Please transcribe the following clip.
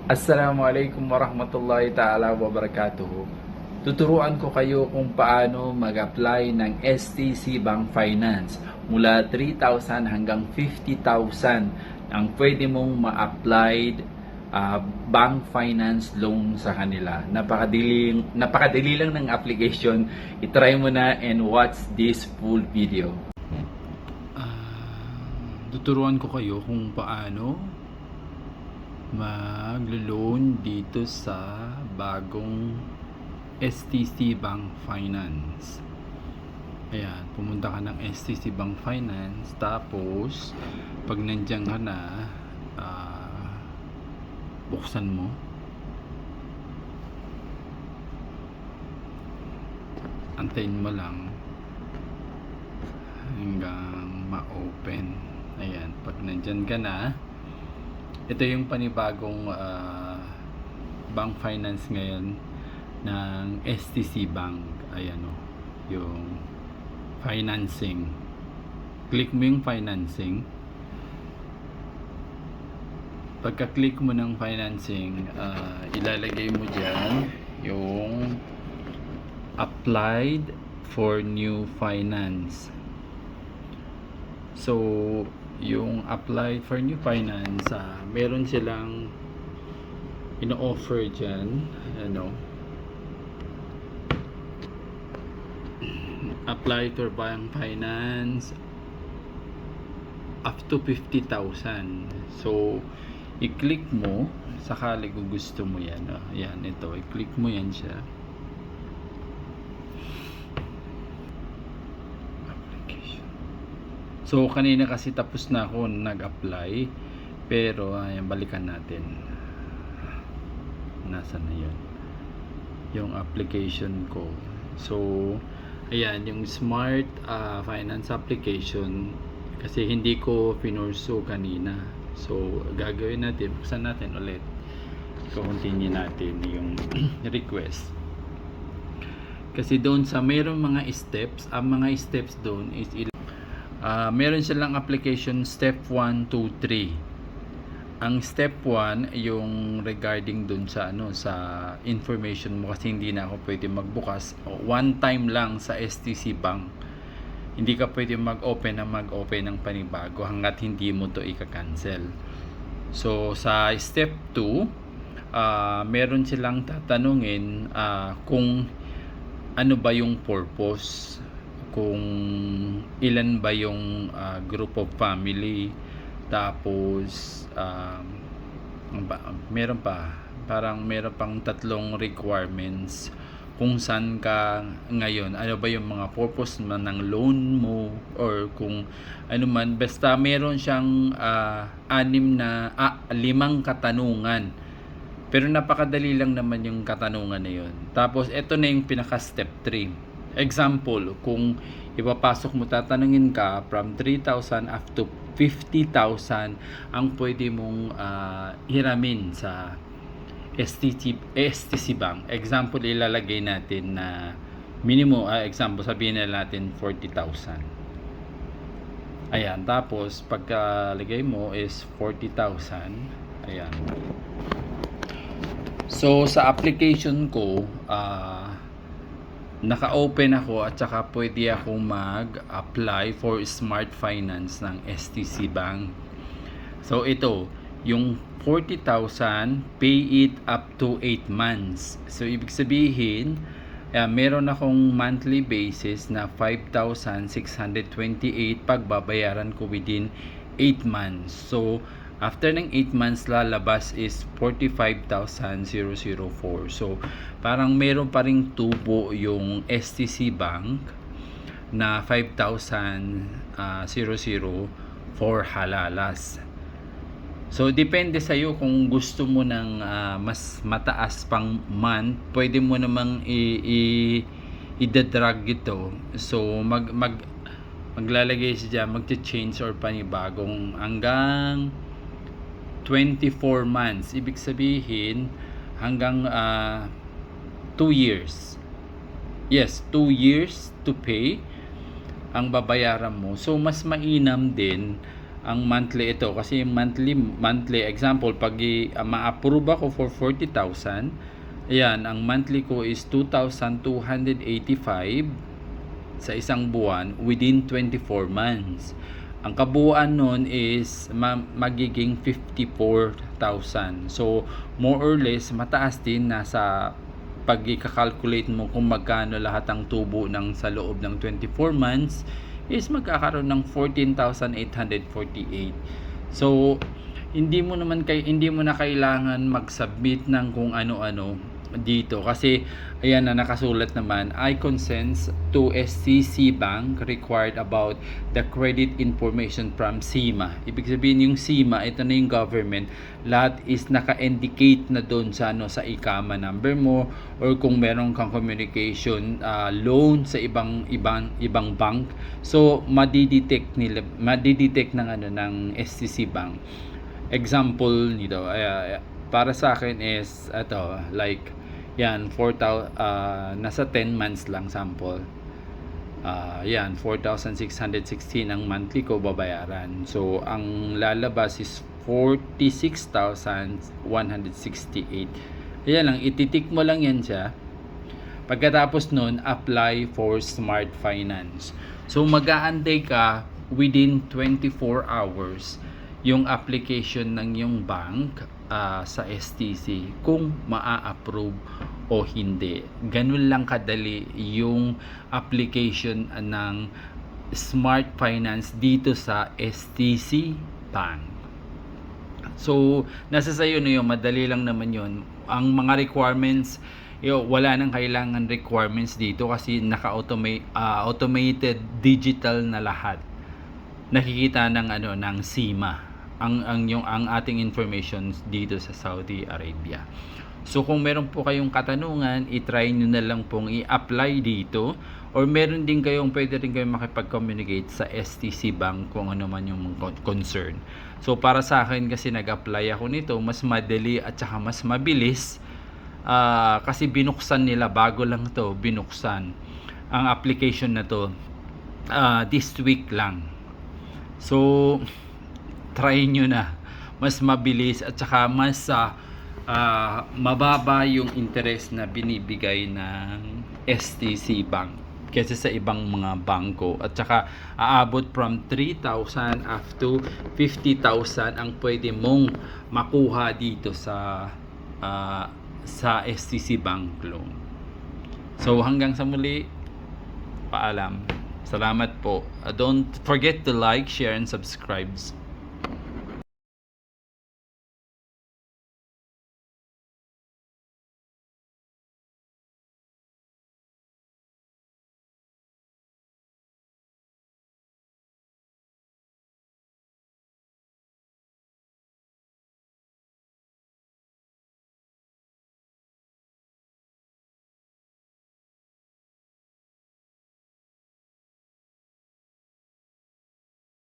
Assalamualaikum warahmatullahi ta'ala wabarakatuh. Tuturuan ko kayo kung paano mag-apply ng STC Bank Finance. Mula 3,000 hanggang 50,000 ang pwede mong ma-applied bank finance loan sa kanila. Napakadali lang ng application. I-try mo na and watch this full video. Tuturuan ko kayo kung paano mag-loan dito sa bagong STC Bank Finance. Ayan, pumunta ka ng STC Bank Finance, tapos pag nandiyan ka na, buksan mo. Antayin mo lang hanggang ma-open. Ayan, pag nandiyan ka na, ito yung panibagong bank finance ngayon ng STC Bank. Ayan o, yung financing. Click mo yung financing. Pagka-click mo ng financing, ilalagay mo dyan yung applied for new finance. So, yung apply for new finance, meron silang ino-offer dyan, apply for bank finance up to 50,000. So, i-click mo sakali kung gusto mo yan. Yan, ito, i-click mo yan siya. So kanina kasi tapos na ako nag-apply, pero ayan, balikan natin. Nasaan na yun? Yung application ko. So ayan, yung Smart Finance application, kasi hindi ko pinurso kanina. So gagawin natin, buksan natin ulit. So continue natin yung request. Kasi doon sa mayroong mga steps, ang mga steps doon is meron silang application step 1, 2, 3. Ang step 1 yung regarding dun sa sa information mo, kasi hindi na ako pwede magbukas. One time lang sa STC Bank. Hindi ka pwede mag-open ng panibago hanggat hindi mo to ika-cancel. So sa step 2, meron silang tatanungin kung ano ba yung purpose, kung ilan ba yung group of family, tapos meron pang tatlong requirements kung saan ka ngayon, ano ba yung mga purpose man ng loan mo, or kung ano man, basta meron siyang 5 katanungan, pero napakadali lang naman yung katanungan na yun. Tapos ito na yung pinaka step 3. Example, kung ipapasok mo, tatanungin ka from 3,000 up to 50,000 ang pwede mong hiramin sa STC Bank. Example, ilalagay natin na minimum, example, sabihin na natin 40,000. Ayan, tapos pagkalagay mo is 40,000. Ayan. So sa application ko, naka-open ako at saka pwede ako mag-apply for Smart Finance ng STC Bank. So ito, yung 40,000, pay it up to 8 months. So ibig sabihin, meron akong monthly basis na 5,628 pagbabayaran ko within 8 months. So after ng 8 months, lalabas is 45,004. So parang meron pa ring tubo yung STC Bank na 5,000 for halalas. So depende sa iyo kung gusto mo ng mas mataas pang month, pwede mo namang i-drag ito. So maglalagay siya, mag-change or panibagong hanggang 24 months. Ibig sabihin hanggang 2 years. Yes, 2 years to pay ang babayaran mo. So mas mainam din ang monthly ito kasi monthly example pag ma-approve ako for 40,000, ayan, ang monthly ko is 2,285 sa isang buwan within 24 months. Ang kabuuan nun is magiging 54,000. So more or less mataas din, nasa pag i-calculate mo kung magkano lahat ang tubo ng sa loob ng 24 months is magkakaroon ng 14,848. So hindi mo na kailangan mag-submit ng kung ano-ano dito kasi ayan na nakasulat naman, I consent to SCC Bank required about the credit information from SIMA. Ibig sabihin yung SIMA, ito na yung government, lahat is naka-indicate na doon sa sa ICAMA number mo, or kung meron kang communication loan sa ibang bank, so madidetect ng ng SCC Bank. Example nito, para sa akin is ito, like yan, 4,000, nasa 10 months lang sample. Yan, 4,616 ang monthly ko babayaran. So ang lalabas is 46,168. Ayan lang, ititik mo lang yan siya. Pagkatapos nun, apply for Smart Finance. So mag-aantay ka within 24 hours yung application ng yung bank sa STC kung maa-approve o hindi. Ganun lang kadali yung application ng Smart Finance dito sa STC Bank. So nasa sayo na yun, madali lang naman yun. Ang mga requirements, wala nang kailangan requirements dito kasi automated digital na lahat. Nakikita ng ng SIMA ang ating information dito sa Saudi Arabia. So kung meron po kayong katanungan, i-try nyo na lang pong i-apply dito, or meron din pwede rin kayong makipag-communicate sa STC Bank kung ano man yung concern. So para sa akin kasi nag-apply ako nito, mas madali at saka mas mabilis kasi binuksan nila, bago lang to binuksan ang application na to this week lang. So try nyo na, mas mabilis at saka mas mababa yung interest na binibigay ng STC Bank kaysa sa ibang mga bangko, at saka aabot from 3,000 up to 50,000 ang pwede mong makuha dito sa STC Bank loan. So hanggang sa muli, paalam. Salamat po. Don't forget to like, share, and subscribe.